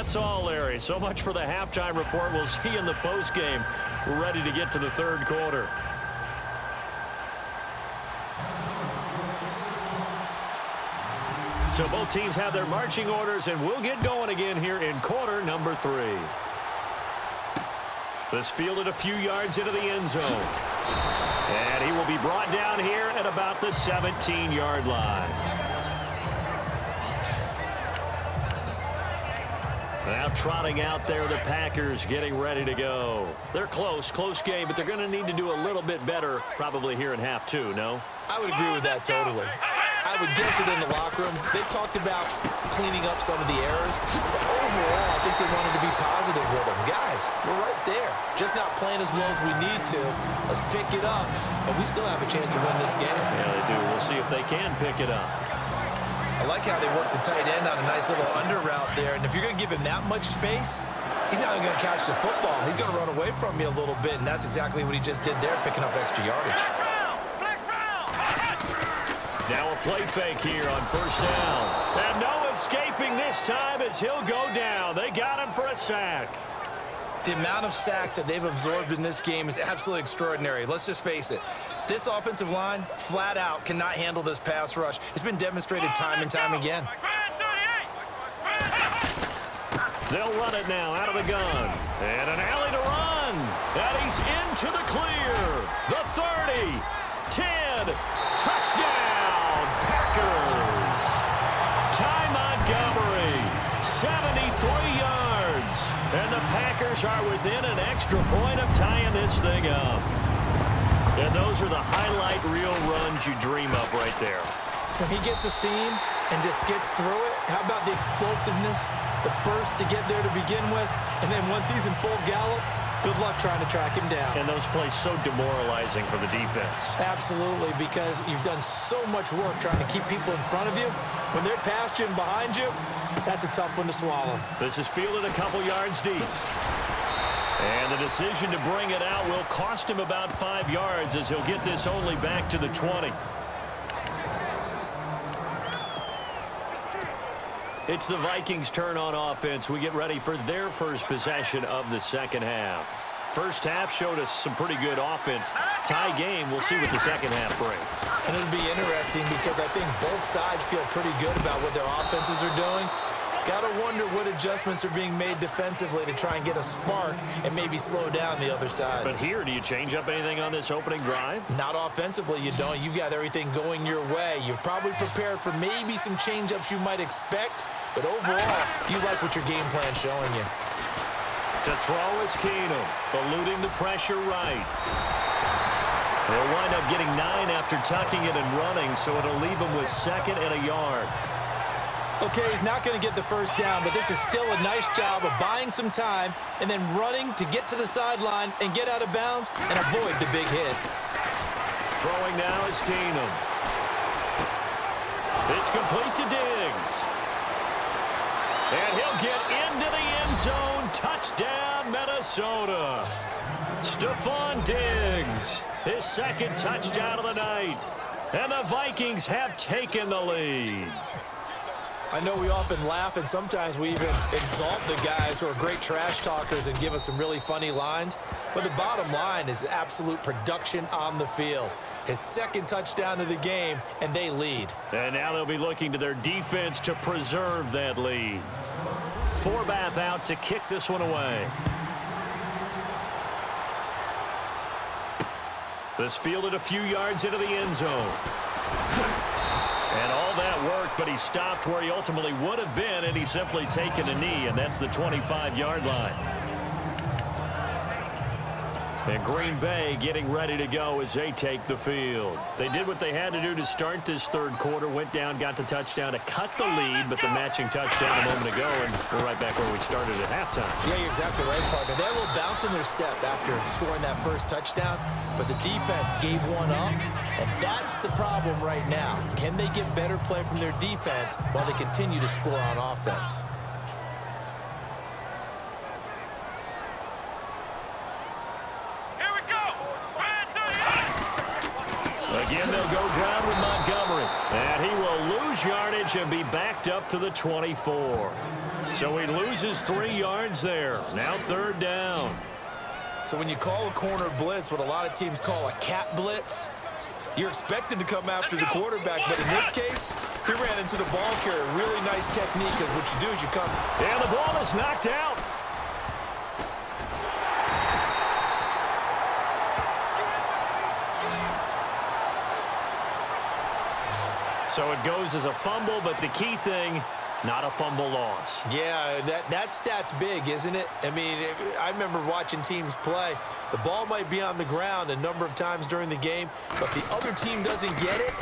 that's all, Larry. So much for the halftime report. We'll see you in the postgame. We're ready to get to the third quarter. So both teams have their marching orders, and we'll get going again here in quarter number 3. This fielded a few yards into the end zone. And he will be brought down here at about the 17-yard line. Now trotting out there, the Packers getting ready to go. They're close game, but they're going to need to do a little bit better probably here in half 2, no? I would agree with that totally. I would guess it in the locker room. They talked about cleaning up some of the errors, but overall, I think they wanted to be positive with them. Guys, we're right there. Just not playing as well as we need to. Let's pick it up, and we still have a chance to win this game. Yeah, they do. We'll see if they can pick it up. I like how they work the tight end on a nice little under route there, and if you're going to give him that much space, he's not going to catch the football. He's going to run away from you a little bit, and that's exactly what he just did there, picking up extra yardage. Now a play fake here on first down. And no escaping this time as he'll go down. They got him for a sack. The amount of sacks that they've absorbed in this game is absolutely extraordinary. Let's just face it. This offensive line, flat out, cannot handle this pass rush. It's been demonstrated time and time again. They'll run it now out of the gun. And an alley to run. And he's into the clear. The 30. 10. Touchdown, Packers. Ty Montgomery, 73 yards. And the Packers are within an extra point of tying this thing up. And those are the highlight reel runs you dream of right there. When he gets a seam and just gets through it, how about the explosiveness, the burst to get there to begin with, and then once he's in full gallop, good luck trying to track him down. And those plays so demoralizing for the defense. Absolutely, because you've done so much work trying to keep people in front of you. When they're past you and behind you, that's a tough one to swallow. This is fielded a couple yards deep. And the decision to bring it out will cost him about 5 yards as he'll get this only back to the 20. It's the Vikings' turn on offense. We get ready for their first possession of the second half. First half showed us some pretty good offense. Tie game, we'll see what the second half brings. And it'll be interesting because I think both sides feel pretty good about what their offenses are doing. Gotta wonder what adjustments are being made defensively to try and get a spark and maybe slow down the other side. But here, do you change up anything on this opening drive? Not offensively, you don't. You've got everything going your way. You've probably prepared for maybe some change-ups you might expect, but overall, you like what your game plan's showing you. To throw is Keenum, eluding the pressure right. They'll wind up getting 9 after tucking it and running, so it'll leave him with 2nd and a yard. Okay, he's not going to get the first down, but this is still a nice job of buying some time and then running to get to the sideline and get out of bounds and avoid the big hit. Throwing now is Keenum. It's complete to Diggs. And he'll get into the end zone. Touchdown, Minnesota. Stephon Diggs, his 2nd touchdown of the night. And the Vikings have taken the lead. I know we often laugh, and sometimes we even exalt the guys who are great trash talkers and give us some really funny lines. But the bottom line is absolute production on the field. His 2nd touchdown of the game, and they lead. And now they'll be looking to their defense to preserve that lead. Forbath out to kick this one away. This fielded a few yards into the end zone. And all that worked, but he stopped where he ultimately would have been, and he's simply taken a knee, and that's the 25-yard line. And Green Bay getting ready to go as they take the field. They did what they had to do to start this third quarter, went down, got the touchdown to cut the lead, but the matching touchdown a moment ago, and we're right back where we started at halftime. Yeah, you're exactly right, partner. They had a little bounce in their step after scoring that first touchdown, but the defense gave one up, and that's the problem right now. Can they get better play from their defense while they continue to score on offense? Again, they'll go ground with Montgomery. And he will lose lose yardage and be backed up to the 24. So he loses 3 yards there. Now 3rd down. So when you call a corner blitz, what a lot of teams call a cat blitz, you're expected to come after the quarterback. But in this case, he ran into the ball carrier. Really nice technique, because what you do is you come. And the ball is knocked out. So it goes as a fumble, but the key thing, not a fumble loss. Yeah, that stat's big, isn't it? I mean, I remember watching teams play. The ball might be on the ground a number of times during the game, but the other team doesn't get it.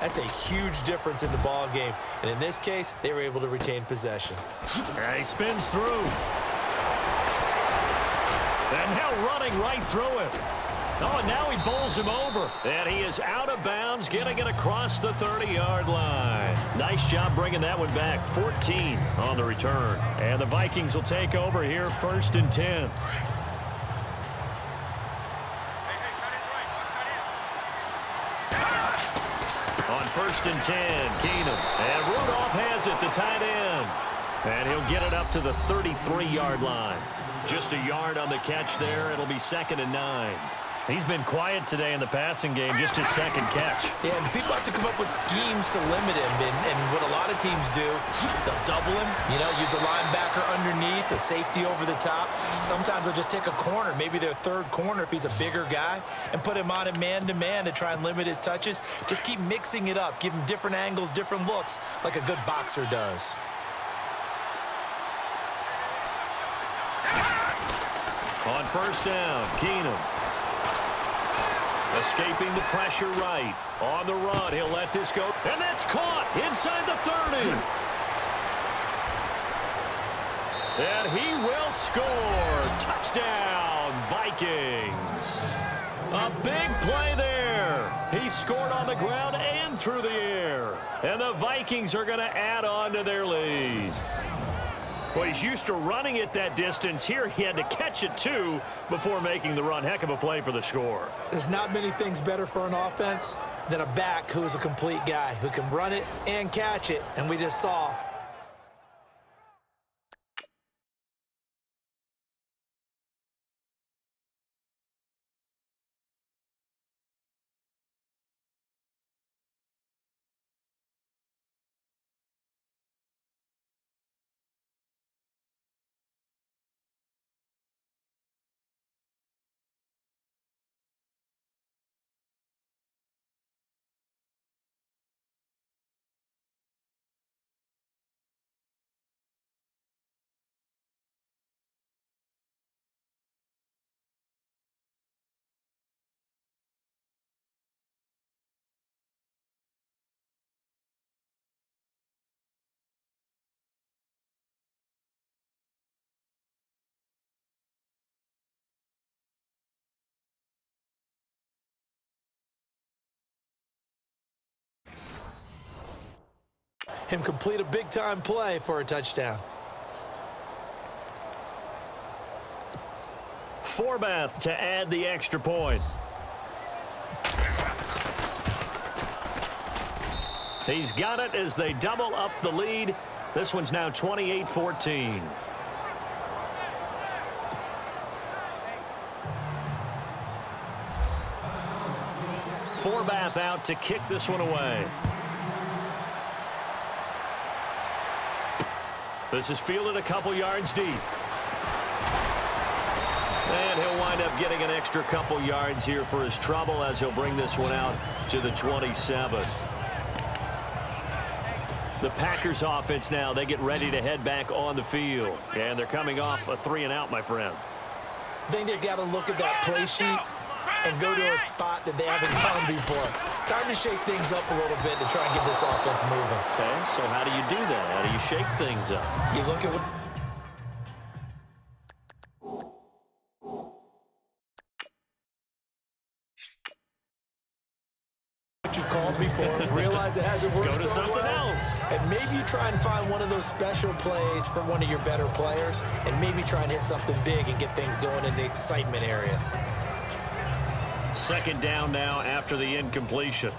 That's a huge difference in the ball game. And in this case, they were able to retain possession. And he spins through. And now running right through it. Oh, and now he bowls him over. And he is out of bounds, getting it across the 30-yard line. Nice job bringing that one back. 14 on the return. And the Vikings will take over here, 1st and 10. On 1st and 10, Keenum. And Rudolph has it, the tight end. And he'll get it up to the 33-yard line. Just a yard on the catch there. It'll be 2nd and 9. He's been quiet today in the passing game, just his 2nd catch. Yeah, and people have to come up with schemes to limit him. And what a lot of teams do, they'll double him, use a linebacker underneath, a safety over the top. Sometimes they'll just take a corner, maybe their 3rd corner if he's a bigger guy, and put him on a man-to-man to try and limit his touches. Just keep mixing it up, give him different angles, different looks, like a good boxer does. On 1st down, Keenum. Escaping the pressure right. On the run, he'll let this go. And that's caught inside the 30. And he will score. Touchdown, Vikings. A big play there. He scored on the ground and through the air. And the Vikings are going to add on to their lead. Well, he's used to running it that distance. Here he had to catch it, too, before making the run. Heck of a play for the score. There's not many things better for an offense than a back who is a complete guy, who can run it and catch it. And we just saw. Him complete a big-time play for a touchdown. Forbath to add the extra point. He's got it as they double up the lead. This one's now 28-14. Forbath out to kick this one away. This is fielded a couple yards deep. And he'll wind up getting an extra couple yards here for his trouble as he'll bring this one out to the 27. The Packers offense now, they get ready to head back on the field. And they're coming off a 3-and-out, my friend. I think they've got to look at that play sheet and go to a spot that they haven't found before. Time to shake things up a little bit to try and get this offense moving. Okay, so how do you do that? How do you shake things up? You look at what you called before, realize it hasn't worked Go to so something well, else. and maybe you try and find one of those special plays for one of your better players, and maybe try and hit something big and get things going in the excitement area. 2nd down now after the incompletion.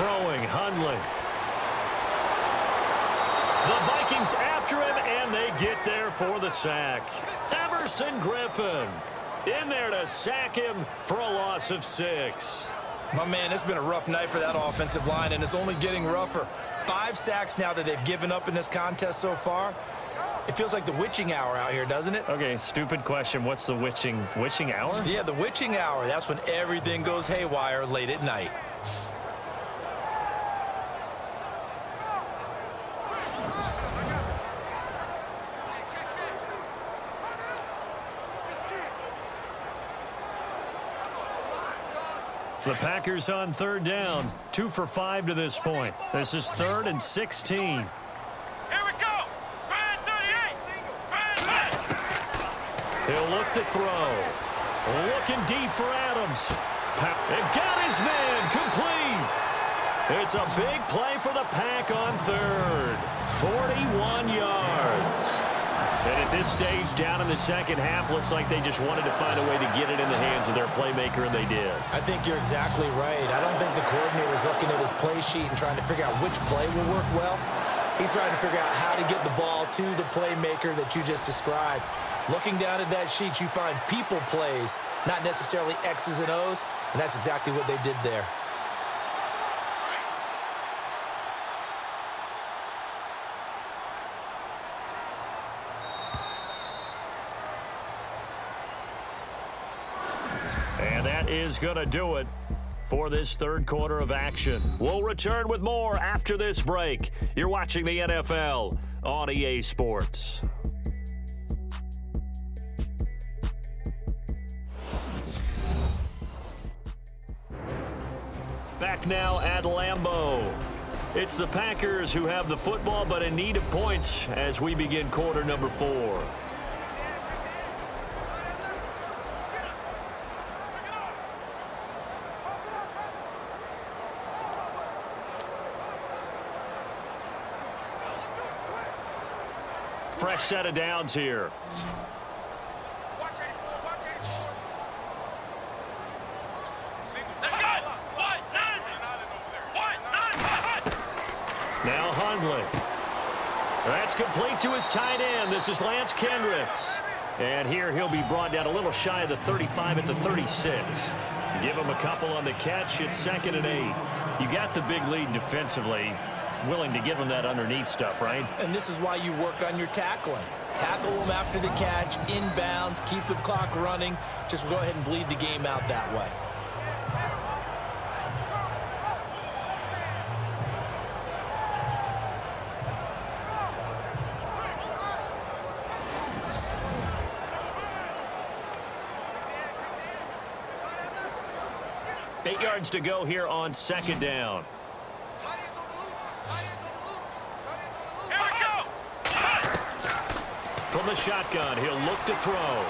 throwing, Hundley. The Vikings after him, and they get there for the sack. Everson Griffin in there to sack him for a loss of 6. My man, it's been a rough night for that offensive line, and it's only getting rougher. 5 sacks now that they've given up in this contest so far. It feels like the witching hour out here, doesn't it? Okay, stupid question. What's the witching hour? Yeah, the witching hour. That's when everything goes haywire late at night. The Packers on 3rd down. 2 for 5 to this point. This is 3rd and 16. Here we go. Brand 38. He'll look to throw. Looking deep for Adams. It got his man complete. It's a big play for the Pack on 3rd. 41 yards. And at this stage, down in the second half, looks like they just wanted to find a way to get it in the hands of their playmaker, and they did. I think you're exactly right. I don't think the coordinator is looking at his play sheet and trying to figure out which play will work well. He's trying to figure out how to get the ball to the playmaker that you just described. Looking down at that sheet, you find people plays, not necessarily X's and O's, and that's exactly what they did there. And that is going to do it for this 3rd quarter of action. We'll return with more after this break. You're watching the NFL on EA Sports. Back now at Lambeau. It's the Packers who have the football, but in need of points as we begin quarter number 4. Fresh set of downs here. Now Hundley. That's complete to his tight end. This is Lance Kendricks. And here he'll be brought down a little shy of the 35 at the 36. Give him a couple on the catch. It's 2nd and 8. You got the big lead defensively. Willing to give them that underneath stuff, right? And this is why you work on your tackling. Tackle them after the catch, inbounds, keep the clock running. Just go ahead and bleed the game out that way. Eight yards to go here on 2nd down. From the shotgun, he'll look to throw.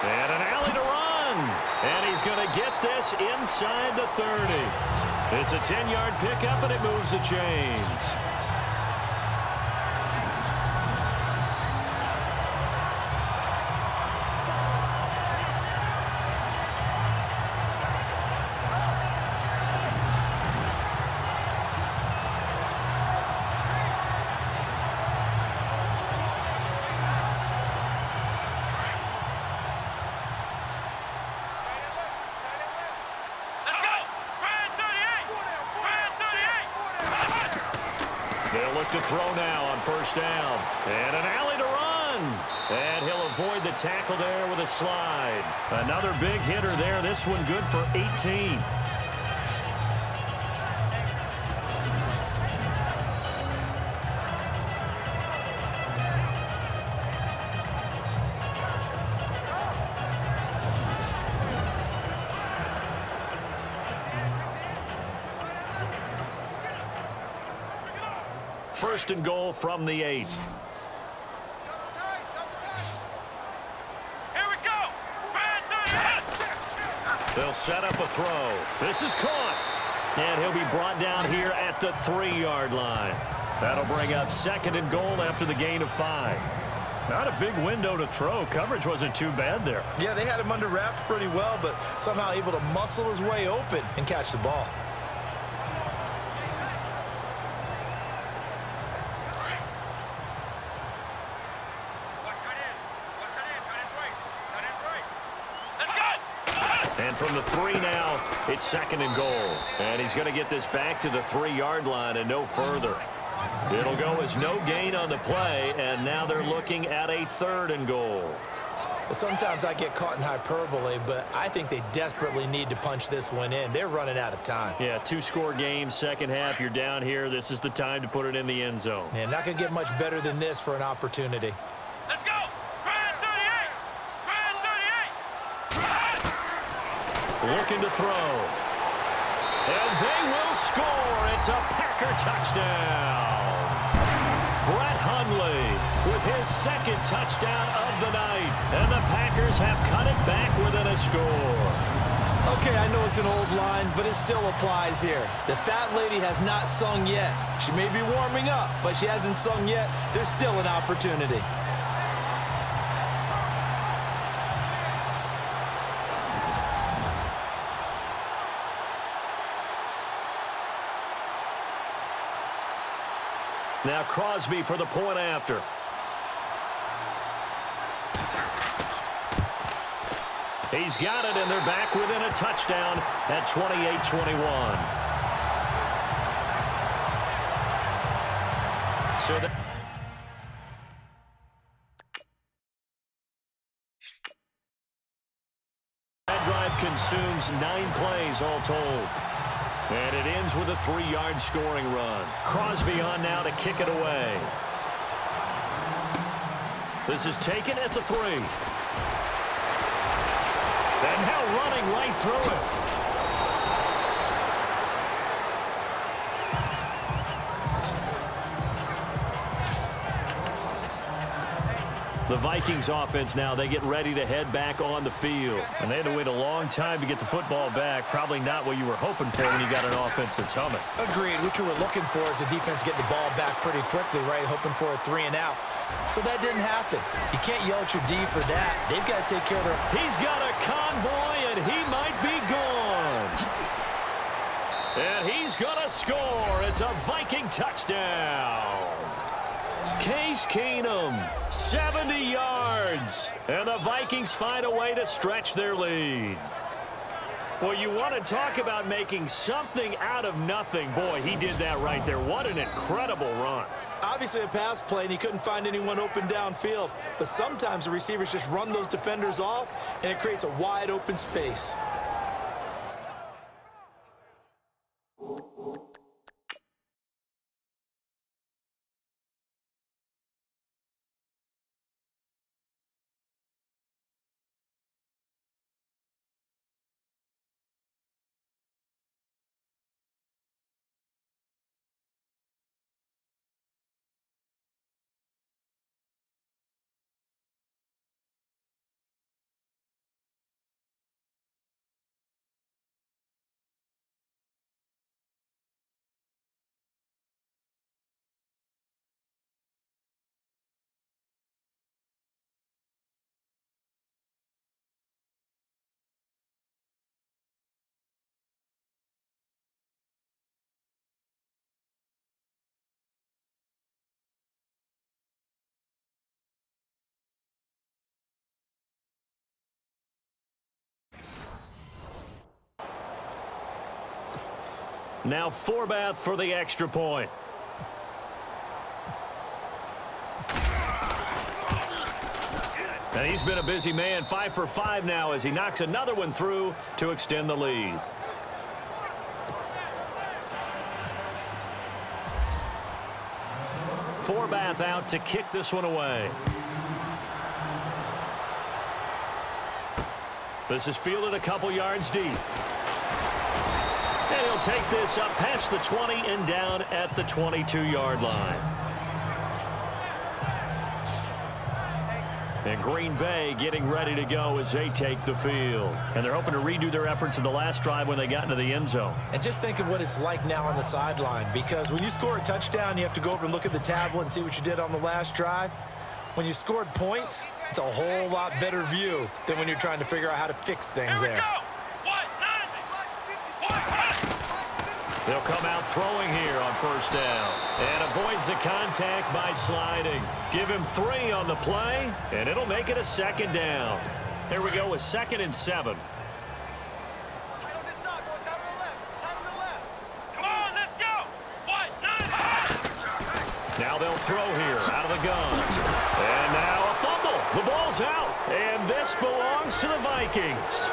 And an alley to run. And he's going to get this inside the 30. It's a 10-yard pickup, and it moves the chains. They'll look to throw now on 1st down. And an alley to run. And he'll avoid the tackle there with a slide. Another big hitter there. This one good for 18. First and goal from the 8. Here we go. They'll set up a throw. This is caught. And he'll be brought down here at the 3-yard line. That'll bring up 2nd and goal after the gain of 5. Not a big window to throw. Coverage wasn't too bad there. Yeah, they had him under wraps pretty well, but somehow able to muscle his way open and catch the ball. from the 3 now. It's second and goal. And he's going to get this back to the 3-yard line and no further. It'll go as no gain on the play, and now they're looking at a 3rd and goal. Sometimes I get caught in hyperbole, but I think they desperately need to punch this one in. They're running out of time. Yeah, 2-score game, second half. You're down here. This is the time to put it in the end zone. Man, not going to get much better than this for an opportunity. Let's go. Brand 38. Brand 38. Looking to throw. And they will score. It's a Packer touchdown. Brett Hundley with his 2nd touchdown of the night. And the Packers have cut it back within a score. Okay, I know it's an old line, but it still applies here. The fat lady has not sung yet. She may be warming up, but she hasn't sung yet. There's still an opportunity. Now Crosby for the point after. He's got it, and they're back within a touchdown at 28-21. So that drive consumes 9 plays all told. And it ends with a 3-yard scoring run. Crosby on now to kick it away. This is taken at the 3. And now running right through it. The Vikings offense now, they get ready to head back on the field. And they had to wait a long time to get the football back. Probably not what you were hoping for when you got an offense that's humming. Agreed. What you were looking for is the defense getting the ball back pretty quickly, right? Hoping for a 3 and out. So that didn't happen. You can't yell at your D for that. They've got to take care of their... He's got a convoy, and he might be gone. And he's going to score. It's a Viking touchdown. Case Keenum, 70 yards. And the Vikings find a way to stretch their lead. Well, you want to talk about making something out of nothing. Boy, he did that right there. What an incredible run. Obviously a pass play, and he couldn't find anyone open downfield. But sometimes the receivers just run those defenders off, and it creates a wide open space. Now Forbath for the extra point. And he's been a busy man, 5 for 5 now as he knocks another one through to extend the lead. Forbath out to kick this one away. This is fielded a couple yards deep. And he'll take this up past the 20 and down at the 22-yard line. And Green Bay getting ready to go as they take the field. And they're hoping to redo their efforts in the last drive when they got into the end zone. And just think of what it's like now on the sideline, because when you score a touchdown, you have to go over and look at the tablet and see what you did on the last drive. When you scored points, it's a whole lot better view than when you're trying to figure out how to fix things there. They'll come out throwing here on first down. And avoids the contact by sliding. Give him 3 on the play, and it'll make it a second down. Here we go with 2nd and 7. Now they'll throw here out of the gun. And now a fumble. The ball's out. And this belongs to the Vikings.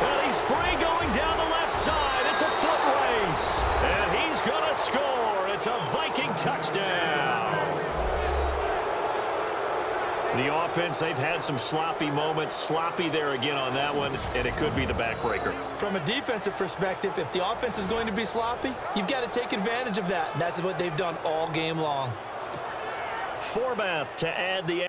And he's free going down the left side. It's a foot race. And he's going to score. It's a Viking touchdown. The offense, they've had some sloppy moments. Sloppy there again on that one, and it could be the backbreaker. From a defensive perspective, if the offense is going to be sloppy, you've got to take advantage of that. And that's what they've done all game long. Forbath to add the